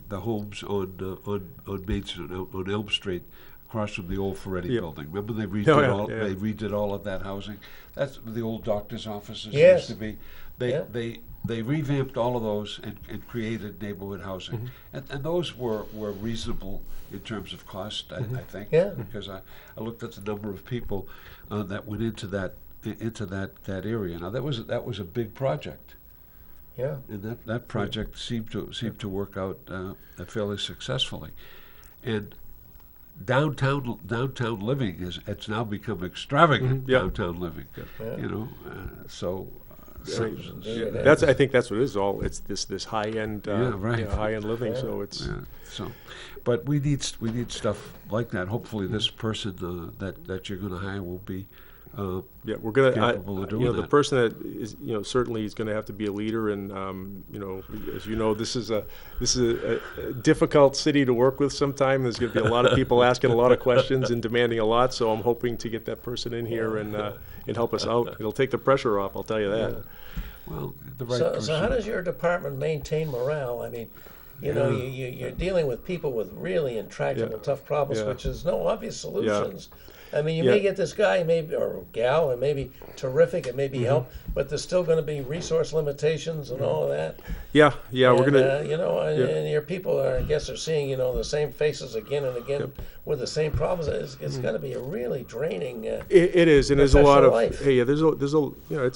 S3: the homes on Main Street, on Elm Street, across from the old Ferretti
S2: Yeah.
S3: building. Remember they redid
S2: Yeah.
S3: they redid all of that housing. That's where the old doctor's offices
S1: Yes.
S3: used to be.
S1: Yeah.
S3: They revamped all of those and created neighborhood housing,
S2: Mm-hmm.
S3: and those were reasonable in terms of cost. I think.
S1: Yeah.
S3: Because I looked at the number of people that went into that area. Now that was a big project.
S1: Yeah.
S3: And that project seemed to work out fairly successfully, and downtown living it's now become extravagant.
S2: Yeah.
S3: Downtown living,
S1: Yeah.
S2: I think that's what it is. It's this high end,
S3: right.
S2: high end living. So it's
S3: but we need stuff like that. Hopefully, this person that you're going to hire will be.
S2: we're gonna.
S3: Capable of doing
S2: the
S3: that.
S2: person that is, certainly is going to have to be a leader, and as you know, this is a difficult city to work with. Sometimes there's going to be a lot of people asking a lot of questions and demanding a lot. So I'm hoping to get that person in here and help us out. It'll take the pressure off. I'll tell you that.
S3: Well, the right
S1: So,
S3: person.
S1: so how does your department maintain morale? I mean, you're dealing with people with really intractable,
S2: Yeah.
S1: tough problems,
S2: Yeah.
S1: which is no obvious solutions. I mean, you
S2: Yeah.
S1: may get this guy, maybe or gal, and maybe terrific, and maybe
S2: Mm-hmm.
S1: help, but there's still going to be resource limitations and all of that.
S2: Yeah, we're
S1: And,
S2: gonna.
S1: and your people are, I guess, are seeing, the same faces again and again with the same problems. It's
S2: Mm-hmm.
S1: going to be a really draining.
S2: It is, and there's a lot of
S1: Professional life.
S2: there's a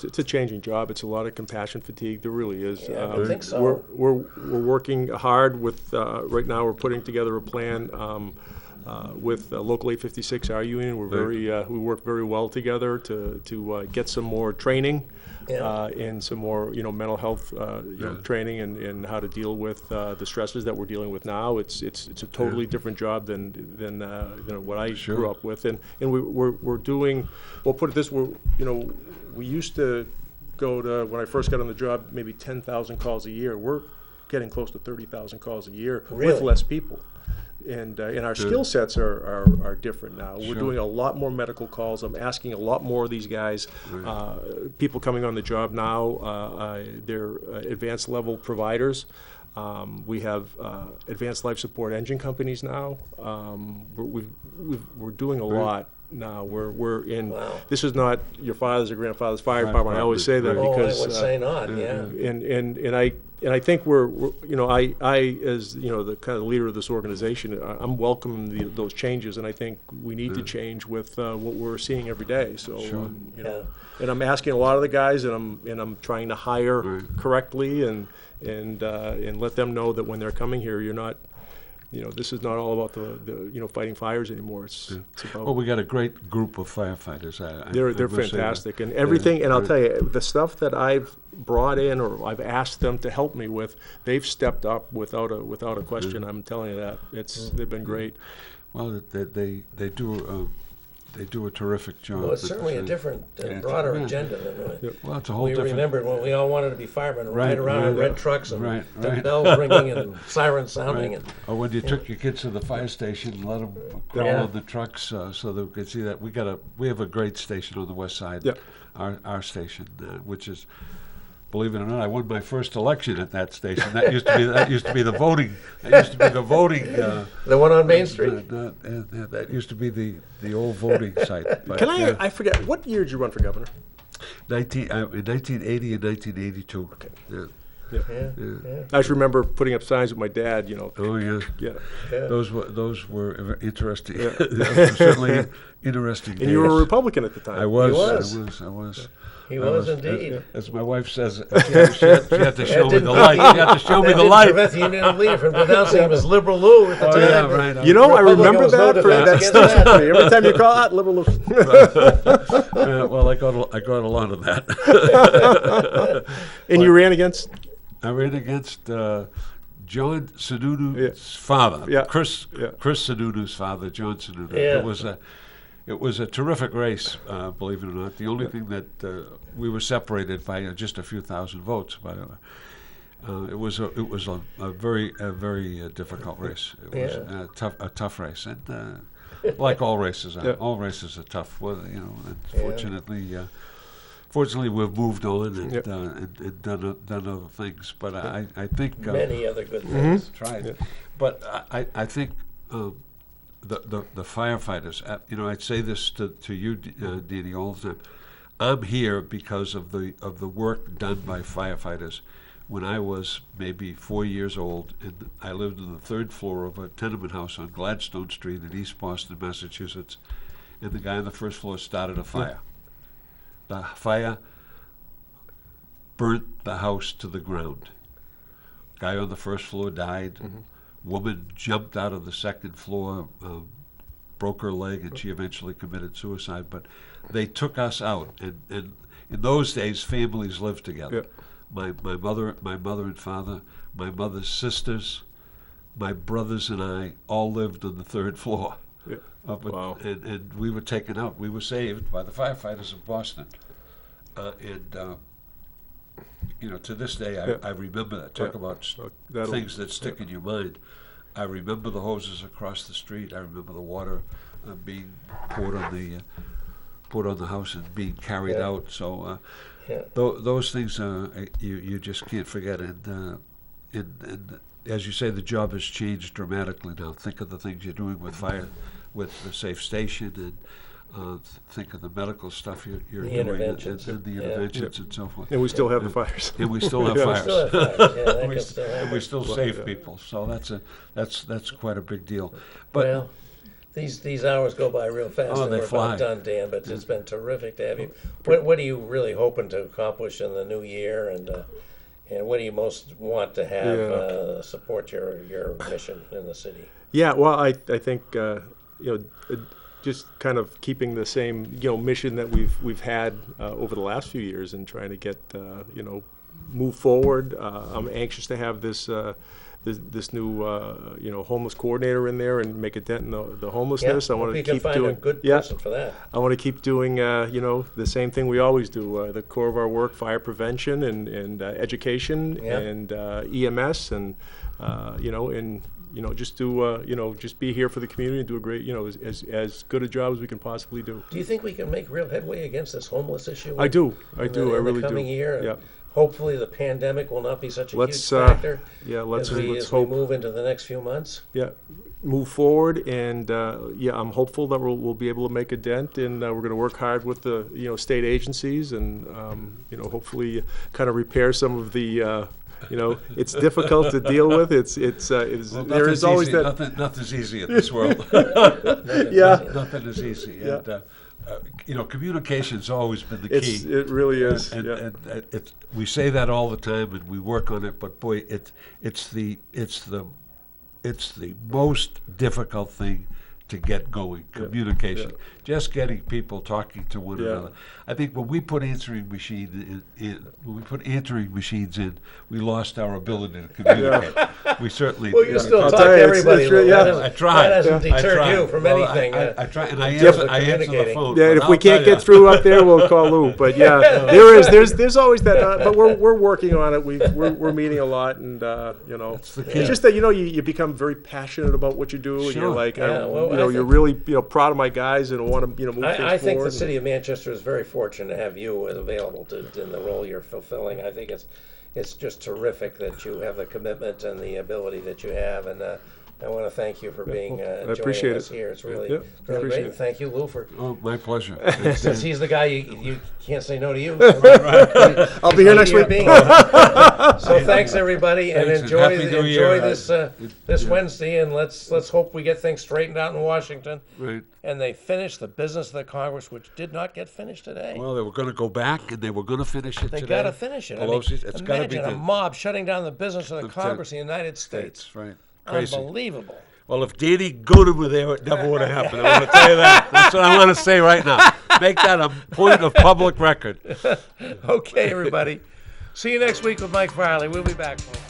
S2: it's a changing job. It's a lot of compassion fatigue. There really is.
S1: Yeah, I would think so.
S2: We're working hard with right now. We're putting together a plan with local 856, our union. We work very well together to get some more training.
S1: Yeah.
S2: And some more, mental health, training and how to deal with the stresses that we're dealing with now. It's a totally different job than what I grew up with. And we're doing. Well, put it this way, we used to go to, when I first got on the job, maybe 10,000 calls a year. We're getting close to 30,000 calls a year with
S1: Really?
S2: less people. And our skill sets are different now. We're doing a lot more medical calls. I'm asking a lot more of these guys. People coming on the job now, they're advanced level providers. We have advanced life support engine companies now. We're doing a lot now. We're in.
S1: Wow.
S2: This is not your father's or grandfather's fire department. I always say that
S1: Oh,
S2: because
S1: I would say not. Yeah.
S2: and I think we're I as the kind of leader of this organization, I'm welcoming those changes, and I think we need to change with what we're seeing every day. So
S1: Yeah.
S2: and I'm asking a lot of the guys, and I'm trying to hire correctly and let them know that when they're coming here, you're not. This is not all about the fighting fires anymore. It's about.
S3: Well, we got a great group of firefighters.
S2: They're
S3: must say that.
S2: fantastic, and everything. And I'll tell you, the stuff that I've brought in or I've asked them to help me with, they've stepped up without a question. I'm telling you that they've been great.
S3: Well, they do a terrific job.
S1: Well, it's certainly a different, broader agenda than
S3: Well, it's a whole
S1: we
S3: different.
S1: remembered when we all wanted to be firemen,
S3: Right,
S1: ride around in
S3: right.
S1: red trucks and
S3: Right,
S1: the
S3: right.
S1: bells ringing and sirens sounding.
S3: Right.
S1: And
S3: Or when you took your kids to the fire station, let them crawl
S1: Yeah.
S3: on the trucks so they could see that. We have a great station on the west side.
S2: Yeah.
S3: Our station, which is, believe it or not, I won my first election at that station. That used to be the voting.
S1: the one on Main Street.
S3: That used to be the old voting site. But,
S2: Can I forget, what year did you run for governor?
S3: in 1980 and 1982.
S2: Okay.
S3: Yeah.
S1: Yeah.
S2: I just remember putting up signs with my dad,
S3: Oh yeah.
S2: Yeah.
S1: Yeah.
S3: Those were interesting.
S2: Yeah.
S3: Those were certainly interesting.
S2: And you were a
S3: days.
S2: Republican at the time.
S3: I was.
S1: was.
S3: I was.
S1: He
S3: I
S1: was indeed.
S3: As my wife says, she had to show me
S1: didn't
S3: the light. She had to show me
S1: That
S3: the
S1: didn't
S3: light.
S1: prevent the Union leader from denouncing him as Liberal Lou at the
S3: Oh
S1: time.
S3: yeah, right.
S2: I
S1: Republican
S2: remember
S1: was no
S2: that. That
S1: defense
S2: sticks
S1: against
S2: with me. Every time you call out, liberal.
S3: Well, I got a lot of that.
S2: And you ran against?
S3: I ran against John Sununu's father,
S2: Yeah.
S3: Chris
S2: Yeah.
S3: Sununu's father, John Sununu.
S1: Yeah.
S3: It was a terrific race, believe it or not. The only thing that we were separated by just a few thousand votes, but it was a very difficult race. It was a tough race, and like all races are.
S2: Yeah.
S3: All races are tough. Well, and fortunately, we've moved on and,
S2: Yep.
S3: and done other things. But I think
S1: Many other good things.
S3: tried.
S2: Yeah.
S3: But I think the firefighters. I'd say this to you, Dee, all the time. I'm here because of the work done by firefighters. When I was maybe 4 years old, and I lived on the third floor of a tenement house on Gladstone Street in East Boston, Massachusetts, and the guy on the first floor started a fire. The fire burnt the house to the ground. Guy on the first floor died. Woman jumped out of the second floor, broke her leg, and she eventually committed suicide. But they took us out, and in those days, families lived together.
S2: Yeah.
S3: My mother and father, my mother's sisters, my brothers and I all lived on the third floor.
S2: Yeah.
S3: Wow. And we were taken out. We were saved by the firefighters of Boston. To this day, I remember that. Talk
S2: Yeah.
S3: about
S2: That'll-
S3: things that stick in your mind. I remember the hoses across the street. I remember the water being poured on the house and being carried
S1: Yeah.
S3: out. So
S1: Yeah.
S3: those things you just can't forget. And as you say, the job has changed dramatically now. Think of the things you're doing with fire, with the safe station, and think of the medical stuff you're
S1: The
S3: doing,
S1: interventions.
S3: and the
S1: Yeah.
S3: interventions and so forth.
S2: And we still have the fires.
S3: And we still have
S2: Yeah.
S3: fires.
S1: Still have fires. Yeah, that
S3: we,
S1: can still
S3: and we
S1: happen.
S3: still save people. So that's quite a big deal. But
S1: Well, these hours go by real fast,
S3: Oh,
S1: and
S3: they
S1: we're
S3: fly.
S1: about done, Dan. But it's been terrific to have you. What are you really hoping to accomplish in the new year, and what do you most want to have support your mission in the city?
S2: Yeah, well, I think just kind of keeping the same mission that we've had over the last few years, and trying to get move forward. I'm anxious to have this new homeless coordinator in there and make a dent in the homelessness. I
S1: hope
S2: want to
S1: you can
S2: keep
S1: find
S2: doing
S1: a good person for that.
S2: I want to keep doing the same thing we always do. The core of our work: fire prevention and education
S1: Yeah.
S2: and EMS and just do just be here for the community and do a great as good a job as we can possibly do.
S1: Do you think we can make real headway against this homeless issue?
S2: I do. I
S1: in
S2: do. I
S1: the
S2: really
S1: coming
S2: do.
S1: year.
S2: Yeah.
S1: Hopefully, the pandemic will not be such a
S2: Let's,
S1: huge factor.
S2: let's
S1: as we
S2: hope.
S1: move into the next few months.
S2: Yeah, move forward, and I'm hopeful that we'll be able to make a dent, and we're going to work hard with the state agencies, and hopefully kind of repair some of the. It's difficult to deal with. There is always that.
S3: Nothing's easy in this world.
S2: Yeah.
S3: Nothing is easy.
S2: Yeah.
S3: And communication's always been the key.
S2: It really is.
S3: And,
S2: Yeah.
S3: and we say that all the time, and we work on it. But boy, it's the most difficult thing to get going. Communication, just getting people talking to one
S2: Yeah.
S3: another. I think when we put answering machines in, we lost our ability to communicate. We certainly.
S1: Well, you still
S2: I'll
S1: talk
S2: tell
S1: to
S2: you,
S1: everybody.
S2: it's
S1: Lou.
S2: yeah.
S1: That hasn't-
S3: I tried.
S1: That hasn't
S3: I
S1: deterred
S3: tried.
S1: you from
S3: Well,
S1: anything.
S3: I try, and I
S1: in terms
S3: answer
S1: of
S3: the
S1: communicating.
S3: phone.
S2: Yeah, and
S3: but
S2: if we
S3: I'll
S2: can't
S3: tell
S2: get through up there, we'll call Lou. But yeah, there's always that. But we're working on it. We're meeting a lot, and
S3: the
S2: it's
S3: key.
S2: just that you become very passionate about what you do, and
S3: Sure.
S2: you're like,
S1: Yeah, well, I
S2: you're
S1: think-
S2: really proud of my guys and want to move things
S1: I think
S2: forward.
S1: the city of Manchester is very fortunate to have you available in the role you're fulfilling. I think it's just terrific that you have the commitment and the ability that you have, and I want to thank you for being joining
S2: appreciate
S1: us
S2: it.
S1: here. It's really
S2: Yeah,
S1: really
S2: appreciate
S1: great.
S2: it.
S1: And thank you, Lou, for
S3: Oh, my pleasure.
S1: since he's the guy you can't say no to you.
S2: I'll be here next week.
S1: So thanks everybody, and
S3: Thanks, and
S1: enjoy
S3: Happy New Year.
S1: this Wednesday, and let's hope we get things straightened out in Washington,
S3: Right.
S1: and they finish the business of the Congress, which did not get finished today.
S3: Well, they were going to go back, and they were going to finish it
S1: They
S3: today.
S1: got to finish it. I mean,
S3: Pelosi's, it's got to be
S1: imagine a
S3: done.
S1: mob shutting down the business of the
S3: That's
S1: Congress
S3: it.
S1: of the United States.
S3: That's right. Crazy.
S1: Unbelievable.
S3: Well, if Danny Gooden were there, it never would have happened. I want to tell you that. That's what I want to say right now. Make that a point of public record.
S1: Okay, everybody. See you next week with Mike Farley. We'll be back, folks.